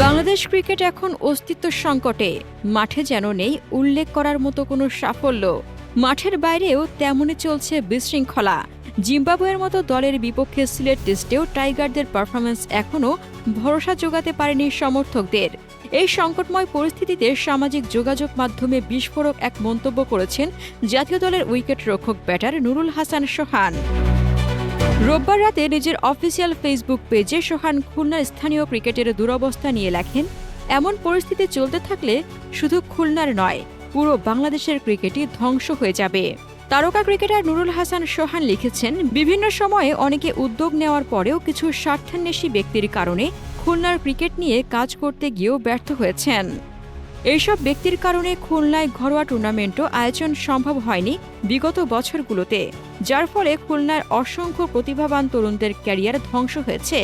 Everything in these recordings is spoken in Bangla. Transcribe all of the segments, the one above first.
বাংলাদেশ ক্রিকেট এখন অস্তিত্ব সংকটে। মাঠে যেন নেই উল্লেখ করার মতো কোনো সাফল্য। মাঠের বাইরেও তেমনই চলছে বিশৃঙ্খলা। জিম্বাবুয়ের মতো দলের বিপক্ষে সিলেট টেস্টেও টাইগারদের পারফরম্যান্স এখনও ভরসা জোগাতে পারেনি সমর্থকদের। এই সংকটময় পরিস্থিতিতে সামাজিক যোগাযোগ মাধ্যমে বিস্ফোরক এক মন্তব্য করেছেন জাতীয় দলের উইকেট রক্ষক ব্যাটার নুরুল হাসান সোহান। রোববার রাতে নিজের অফিসিয়াল ফেসবুক পেজে সোহান খুলনার স্থানীয় ক্রিকেটের দুরবস্থা নিয়ে লেখেন, এমন পরিস্থিতি চলতে থাকলে শুধু খুলনার নয়, পুরো বাংলাদেশের ক্রিকেটই ধ্বংস হয়ে যাবে। তারকা ক্রিকেটার নুরুল হাসান সোহান লিখেছেন, বিভিন্ন সময়ে অনেকে উদ্যোগ নেওয়ার পরেও কিছু স্বার্থান্বেষী ব্যক্তির কারণে খুলনার ক্রিকেট নিয়ে কাজ করতে গিয়েও ব্যর্থ হয়েছেন। এইসব ব্যক্তির কারণে খুলনায় ঘরোয়া টুর্নামেন্টও আয়োজন সম্ভব হয়নি বিগত বছরগুলোতে, যার ফলে খুলনার অসংখ্য প্রতিভাবান তরুণদের ক্যারিয়ার ধ্বংস হয়েছে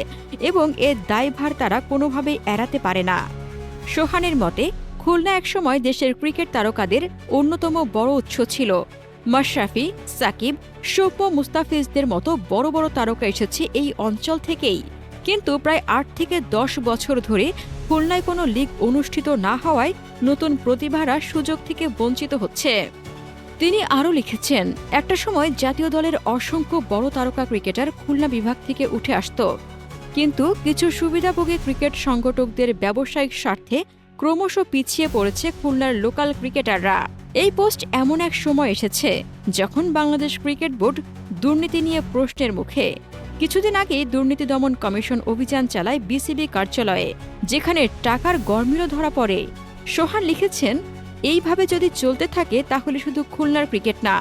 এবং এর দায়ভার তারা কোনোভাবেই এড়াতে পারে না। সোহানের মতে, খুলনা একসময় দেশের ক্রিকেট তারকাদের অন্যতম বড় উৎস ছিল। মাশরাফি, সাকিব, সৌম্য, মুস্তাফিজদের মতো বড় বড় তারকা এসেছে এই অঞ্চল থেকেই। কিন্তু প্রায় ৮ থেকে ১০ বছর ধরে খুলনায় কোনো লিগ অনুষ্ঠিত না হওয়ায় নতুন প্রতিভারা সুযোগ থেকে বঞ্চিত হচ্ছে। তিনি আরও লিখেছেন, একটা সময় জাতীয় দলের অসংখ্য বড় তারকা ক্রিকেটার খুলনা বিভাগ থেকে উঠে আসত, কিন্তু কিছু সুবিধাভোগী ক্রিকেট সংগঠকদের ব্যবসায়িক স্বার্থে ক্রমশ পিছিয়ে পড়েছে খুলনার লোকাল ক্রিকেটাররা। এই পোস্ট এমন এক সময় এসেছে যখন বাংলাদেশ ক্রিকেট বোর্ড দুর্নীতি নিয়ে প্রশ্নের মুখে। কিছুদিন আগেই দুর্নীতি দমন কমিশন অভিযান চালায় বিসিবি কার্যালয়ে, যেখানে টাকার গরমিলও ধরা পড়ে। সোহান লিখেছেন, এইভাবে যদি চলতে থাকে তাহলে শুধু খুলনার ক্রিকেট না,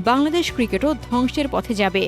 বাংলাদেশ ক্রিকেটও ধ্বংসের পথে যাবে।